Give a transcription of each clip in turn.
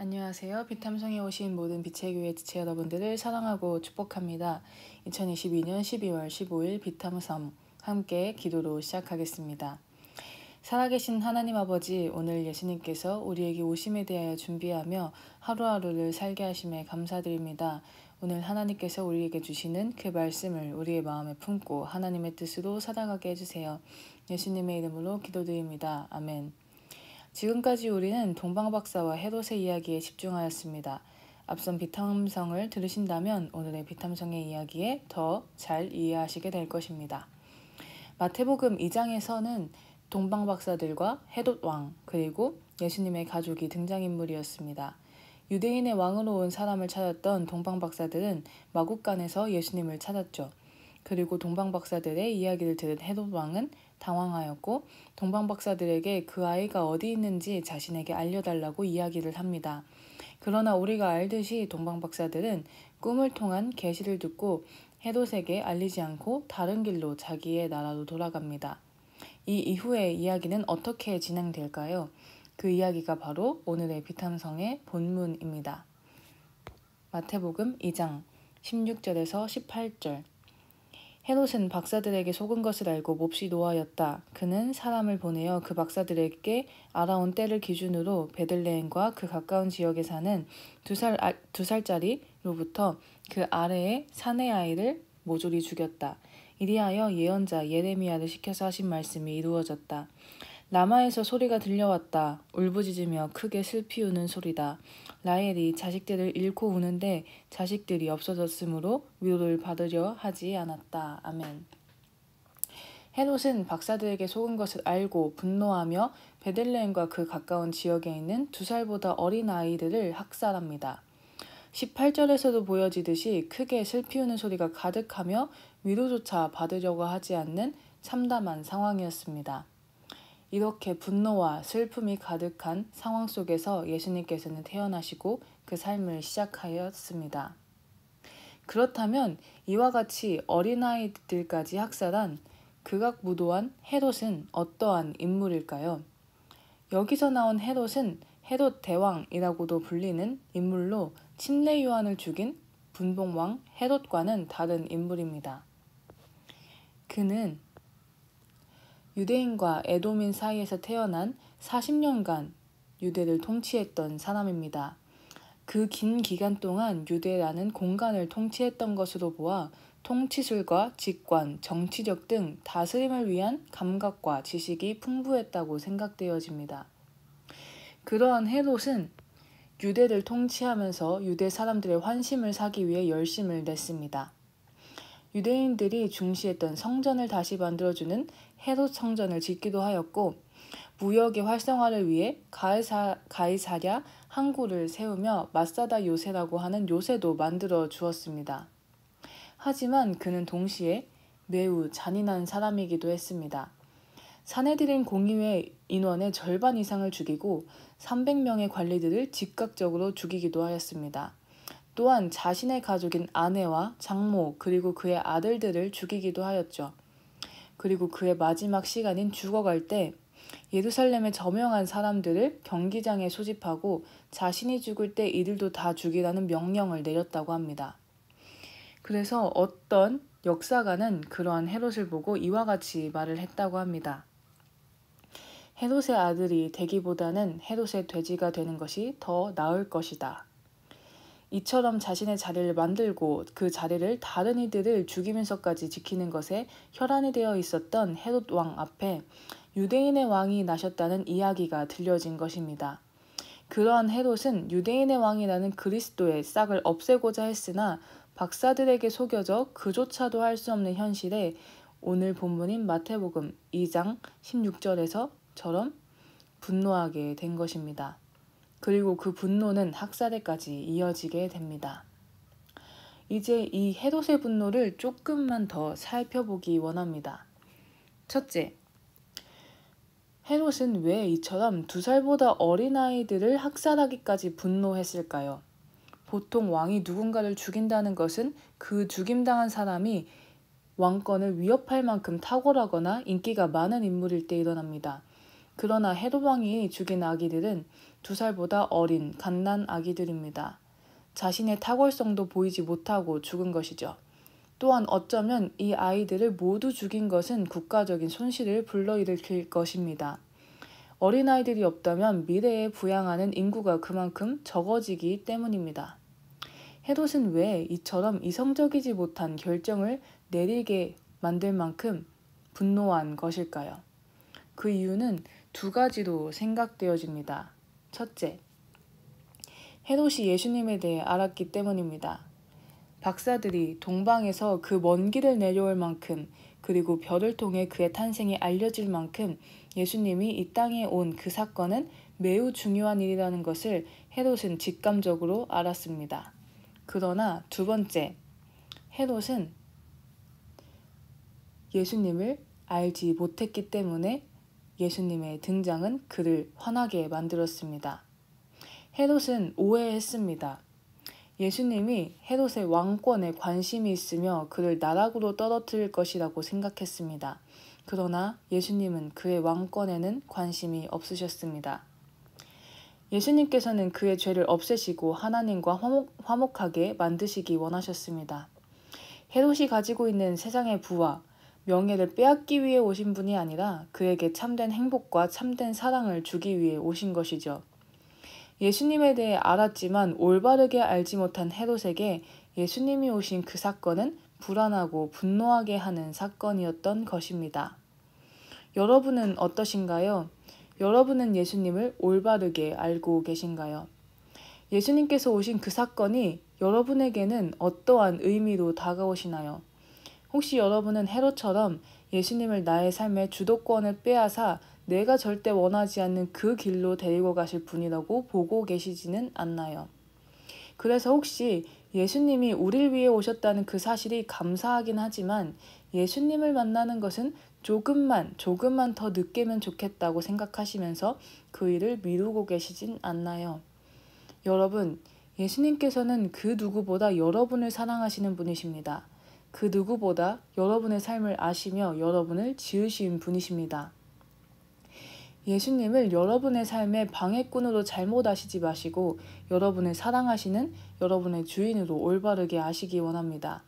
안녕하세요. 비탐성에 오신 모든 빛의 교회 지체 여러분들을 사랑하고 축복합니다. 2022년 12월 15일 비탐성 함께 기도로 시작하겠습니다. 살아계신 하나님 아버지, 오늘 예수님께서 우리에게 오심에 대하여 준비하며 하루하루를 살게 하심에 감사드립니다. 오늘 하나님께서 우리에게 주시는 그 말씀을 우리의 마음에 품고 하나님의 뜻으로 살아가게 해주세요. 예수님의 이름으로 기도드립니다. 아멘. 지금까지 우리는 동방박사와 헤롯의 이야기에 집중하였습니다. 앞선 비탐성을 들으신다면 오늘의 비탐성의 이야기에 더 잘 이해하시게 될 것입니다. 마태복음 2장에서는 동방박사들과 헤롯 왕 그리고 예수님의 가족이 등장인물이었습니다. 유대인의 왕으로 온 사람을 찾았던 동방박사들은 마국간에서 예수님을 찾았죠. 그리고 동방박사들의 이야기를 들은 헤롯 왕은 당황하였고 동방박사들에게 그 아이가 어디 있는지 자신에게 알려달라고 이야기를 합니다. 그러나 우리가 알듯이 동방박사들은 꿈을 통한 계시를 듣고 헤롯에게 알리지 않고 다른 길로 자기의 나라로 돌아갑니다. 이 이후의 이야기는 어떻게 진행될까요? 그 이야기가 바로 오늘의 비탐성의 본문입니다. 마태복음 2장 16절에서 18절. 헤롯은 박사들에게 속은 것을 알고 몹시 노하였다. 그는 사람을 보내어 그 박사들에게 알아온 때를 기준으로 베들레헴과 그 가까운 지역에 사는 두 살짜리로부터 그 아래의 사내 아이를 모조리 죽였다. 이리하여 예언자 예레미야를 시켜서 하신 말씀이 이루어졌다. 라마에서 소리가 들려왔다. 울부짖으며 크게 슬피 우는 소리다. 라헬이 자식들을 잃고 우는데 자식들이 없어졌으므로 위로를 받으려 하지 않았다. 아멘. 헤롯은 박사들에게 속은 것을 알고 분노하며 베들레헴과 그 가까운 지역에 있는 2살보다 어린 아이들을 학살합니다. 18절에서도 보여지듯이 크게 슬피 우는 소리가 가득하며 위로조차 받으려고 하지 않는 참담한 상황이었습니다. 이렇게 분노와 슬픔이 가득한 상황 속에서 예수님께서는 태어나시고 그 삶을 시작하였습니다. 그렇다면 이와 같이 어린아이들까지 학살한 극악무도한 헤롯은 어떠한 인물일까요? 여기서 나온 헤롯은 헤롯 대왕이라고도 불리는 인물로 침례 요한을 죽인 분봉왕 헤롯과는 다른 인물입니다. 그는 유대인과 에돔인 사이에서 태어난 40년간 유대를 통치했던 사람입니다. 그 긴 기간 동안 유대라는 공간을 통치했던 것으로 보아 통치술과 직관, 정치력 등 다스림을 위한 감각과 지식이 풍부했다고 생각되어집니다. 그러한 헤롯은 유대를 통치하면서 유대 사람들의 환심을 사기 위해 열심을 냈습니다. 유대인들이 중시했던 성전을 다시 만들어주는 헤롯 성전을 짓기도 하였고 무역의 활성화를 위해 가이사랴 항구를 세우며 마사다 요새라고 하는 요새도 만들어 주었습니다. 하지만 그는 동시에 매우 잔인한 사람이기도 했습니다. 사내들인 공의회 인원의 절반 이상을 죽이고 300명의 관리들을 즉각적으로 죽이기도 하였습니다. 또한 자신의 가족인 아내와 장모 그리고 그의 아들들을 죽이기도 하였죠. 그리고 그의 마지막 시간인 죽어갈 때 예루살렘에 저명한 사람들을 경기장에 소집하고 자신이 죽을 때 이들도 다 죽이라는 명령을 내렸다고 합니다. 그래서 어떤 역사가는 그러한 헤롯을 보고 이와 같이 말을 했다고 합니다. 헤롯의 아들이 되기보다는 헤롯의 돼지가 되는 것이 더 나을 것이다. 이처럼 자신의 자리를 만들고 그 자리를 다른 이들을 죽이면서까지 지키는 것에 혈안이 되어 있었던 헤롯 왕 앞에 유대인의 왕이 나셨다는 이야기가 들려진 것입니다. 그러한 헤롯은 유대인의 왕이라는 그리스도의 싹을 없애고자 했으나 박사들에게 속여져 그조차도 할 수 없는 현실에 오늘 본문인 마태복음 2장 16절에서처럼 분노하게 된 것입니다. 그리고 그 분노는 학살에까지 이어지게 됩니다. 이제 이 헤롯의 분노를 조금만 더 살펴보기 원합니다. 첫째, 헤롯은 왜 이처럼 2살보다 어린 아이들을 학살하기까지 분노했을까요? 보통 왕이 누군가를 죽인다는 것은 그 죽임당한 사람이 왕권을 위협할 만큼 탁월하거나 인기가 많은 인물일 때 일어납니다. 그러나 헤롯 왕이 죽인 아기들은 2살보다 어린 갓난 아기들입니다. 자신의 탁월성도 보이지 못하고 죽은 것이죠. 또한 어쩌면 이 아이들을 모두 죽인 것은 국가적인 손실을 불러일으킬 것입니다. 어린아이들이 없다면 미래에 부양하는 인구가 그만큼 적어지기 때문입니다. 헤롯은 왜 이처럼 이성적이지 못한 결정을 내리게 만들 만큼 분노한 것일까요? 그 이유는 2가지로 생각되어집니다. 첫째, 헤롯이 예수님에 대해 알았기 때문입니다. 박사들이 동방에서 그 먼 길을 내려올 만큼 그리고 별을 통해 그의 탄생이 알려질 만큼 예수님이 이 땅에 온 그 사건은 매우 중요한 일이라는 것을 헤롯은 직감적으로 알았습니다. 그러나 2번째, 헤롯은 예수님을 알지 못했기 때문에 예수님의 등장은 그를 화나게 만들었습니다. 헤롯은 오해했습니다. 예수님이 헤롯의 왕권에 관심이 있으며 그를 나락으로 떨어뜨릴 것이라고 생각했습니다. 그러나 예수님은 그의 왕권에는 관심이 없으셨습니다. 예수님께서는 그의 죄를 없애시고 하나님과 화목하게 만드시기 원하셨습니다. 헤롯이 가지고 있는 세상의 부와 명예를 빼앗기 위해 오신 분이 아니라 그에게 참된 행복과 참된 사랑을 주기 위해 오신 것이죠. 예수님에 대해 알았지만 올바르게 알지 못한 헤롯에게 예수님이 오신 그 사건은 불안하고 분노하게 하는 사건이었던 것입니다. 여러분은 어떠신가요? 여러분은 예수님을 올바르게 알고 계신가요? 예수님께서 오신 그 사건이 여러분에게는 어떠한 의미로 다가오시나요? 혹시 여러분은 헤롯처럼 예수님을 나의 삶의 주도권을 빼앗아 내가 절대 원하지 않는 그 길로 데리고 가실 분이라고 보고 계시지는 않나요? 그래서 혹시 예수님이 우리를 위해 오셨다는 그 사실이 감사하긴 하지만 예수님을 만나는 것은 조금만 더 늦게면 좋겠다고 생각하시면서 그 일을 미루고 계시진 않나요? 여러분, 예수님께서는 그 누구보다 여러분을 사랑하시는 분이십니다. 그 누구보다 여러분의 삶을 아시며 여러분을 지으신 분이십니다. 예수님을 여러분의 삶의 방해꾼으로 잘못 아시지 마시고 여러분을 사랑하시는 여러분의 주인으로 올바르게 아시기 원합니다.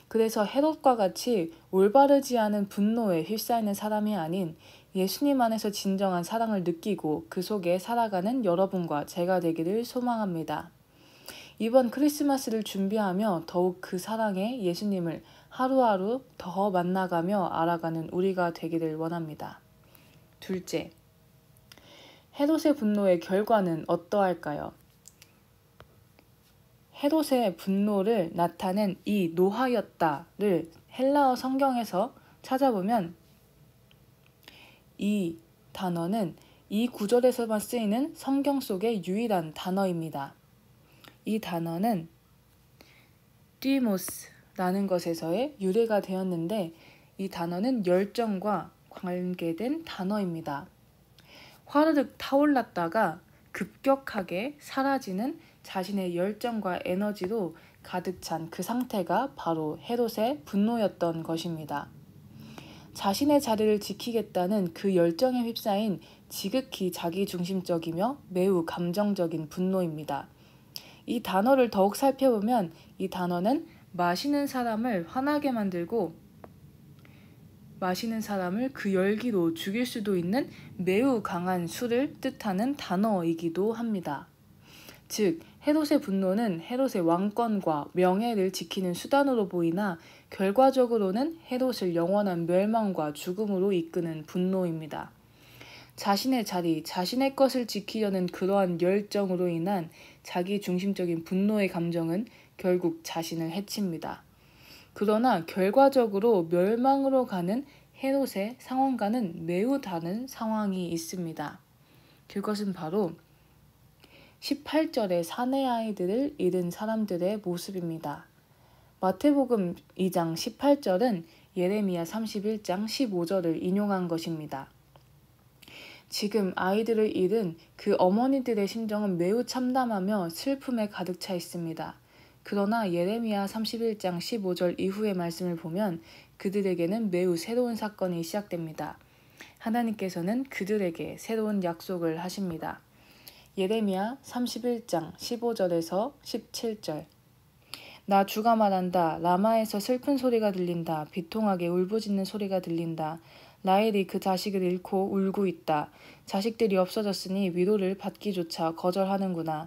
그래서 헤롯과 같이 올바르지 않은 분노에 휩싸이는 사람이 아닌 예수님 안에서 진정한 사랑을 느끼고 그 속에 살아가는 여러분과 제가 되기를 소망합니다. 이번 크리스마스를 준비하며 더욱 그 사랑의 예수님을 하루하루 더 만나가며 알아가는 우리가 되기를 원합니다. 둘째, 헤롯의 분노의 결과는 어떠할까요? 헤롯의 분노를 나타낸 이 노하였다를 헬라어 성경에서 찾아보면 이 단어는 이 구절에서만 쓰이는 성경 속의 유일한 단어입니다. 이 단어는 띠모스라는 것에서의 유래가 되었는데 이 단어는 열정과 관계된 단어입니다. 화르륵 타올랐다가 급격하게 사라지는 자신의 열정과 에너지로 가득 찬 그 상태가 바로 헤롯의 분노였던 것입니다. 자신의 자리를 지키겠다는 그 열정에 휩싸인 지극히 자기중심적이며 매우 감정적인 분노입니다. 이 단어를 더욱 살펴보면 이 단어는 마시는 사람을 화나게 만들고 마시는 사람을 그 열기로 죽일 수도 있는 매우 강한 술을 뜻하는 단어이기도 합니다. 즉, 헤롯의 분노는 헤롯의 왕권과 명예를 지키는 수단으로 보이나 결과적으로는 헤롯을 영원한 멸망과 죽음으로 이끄는 분노입니다. 자신의 자리, 자신의 것을 지키려는 그러한 열정으로 인한 자기 중심적인 분노의 감정은 결국 자신을 해칩니다. 그러나 결과적으로 멸망으로 가는 헤롯의 상황과는 매우 다른 상황이 있습니다. 그것은 바로 18절의 사내 아이들을 잃은 사람들의 모습입니다. 마태복음 2장 18절은 예레미야 31장 15절을 인용한 것입니다. 지금 아이들을 잃은 그 어머니들의 심정은 매우 참담하며 슬픔에 가득 차 있습니다. 그러나 예레미야 31장 15절 이후의 말씀을 보면 그들에게는 매우 새로운 사건이 시작됩니다. 하나님께서는 그들에게 새로운 약속을 하십니다. 예레미야 31장 15절에서 17절. 나 주가 말한다. 라마에서 슬픈 소리가 들린다. 비통하게 울부짖는 소리가 들린다. 라헬이 그 자식을 잃고 울고 있다. 자식들이 없어졌으니 위로를 받기조차 거절하는구나.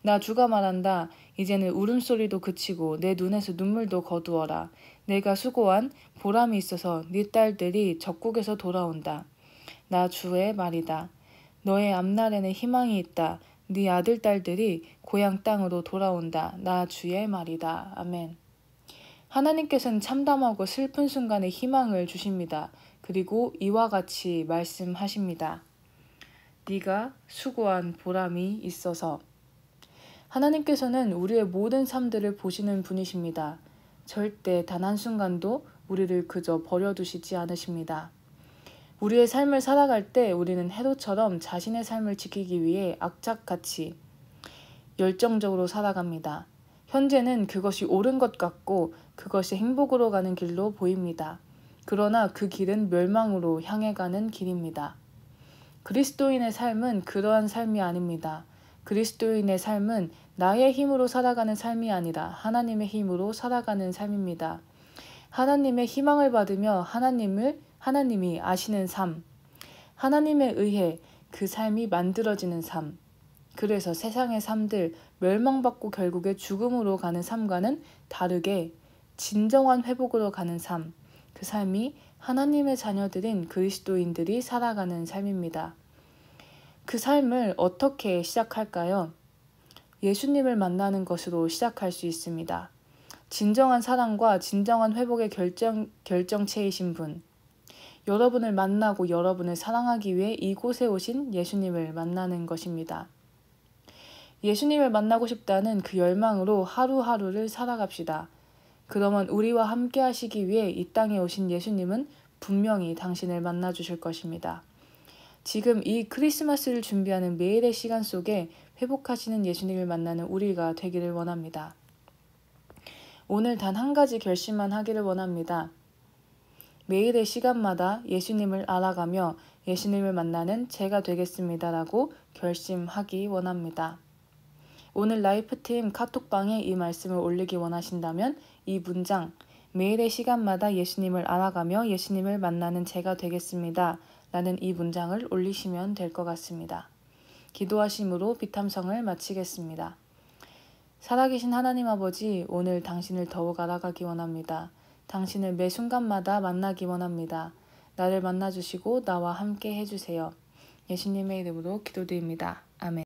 나 주가 말한다. 이제는 울음소리도 그치고 내 눈에서 눈물도 거두어라. 내가 수고한 보람이 있어서 네 딸들이 적국에서 돌아온다. 나 주의 말이다. 너의 앞날에는 희망이 있다. 네 아들 딸들이 고향 땅으로 돌아온다. 나 주의 말이다. 아멘. 하나님께서는 참담하고 슬픈 순간에 희망을 주십니다. 그리고 이와 같이 말씀하십니다. 네가 수고한 보람이 있어서. 하나님께서는 우리의 모든 삶들을 보시는 분이십니다. 절대 단 한순간도 우리를 그저 버려두시지 않으십니다. 우리의 삶을 살아갈 때 우리는 헤롯처럼 자신의 삶을 지키기 위해 악착같이 열정적으로 살아갑니다. 현재는 그것이 옳은 것 같고 그것이 행복으로 가는 길로 보입니다. 그러나 그 길은 멸망으로 향해 가는 길입니다. 그리스도인의 삶은 그러한 삶이 아닙니다. 그리스도인의 삶은 나의 힘으로 살아가는 삶이 아니라 하나님의 힘으로 살아가는 삶입니다. 하나님의 희망을 받으며 하나님이 아시는 삶, 하나님에 의해 그 삶이 만들어지는 삶. 그래서 세상의 삶들, 멸망받고 결국에 죽음으로 가는 삶과는 다르게 진정한 회복으로 가는 삶, 그 삶이 하나님의 자녀들인 그리스도인들이 살아가는 삶입니다. 그 삶을 어떻게 시작할까요? 예수님을 만나는 것으로 시작할 수 있습니다. 진정한 사랑과 진정한 회복의 결정체이신 분, 여러분을 만나고 여러분을 사랑하기 위해 이곳에 오신 예수님을 만나는 것입니다. 예수님을 만나고 싶다는 그 열망으로 하루하루를 살아갑시다. 그러면 우리와 함께 하시기 위해 이 땅에 오신 예수님은 분명히 당신을 만나주실 것입니다. 지금 이 크리스마스를 준비하는 매일의 시간 속에 회복하시는 예수님을 만나는 우리가 되기를 원합니다. 오늘 단 한 가지 결심만 하기를 원합니다. 매일의 시간마다 예수님을 알아가며 예수님을 만나는 제가 되겠습니다라고 결심하기 원합니다. 오늘 라이프팀 카톡방에 이 말씀을 올리기 원하신다면 이 문장, 매일의 시간마다 예수님을 알아가며 예수님을 만나는 제가 되겠습니다 라는 이 문장을 올리시면 될 것 같습니다. 기도하심으로 비탐성을 마치겠습니다. 살아계신 하나님 아버지, 오늘 당신을 더욱 알아가기 원합니다. 당신을 매 순간마다 만나기 원합니다. 나를 만나주시고 나와 함께 해주세요. 예수님의 이름으로 기도드립니다.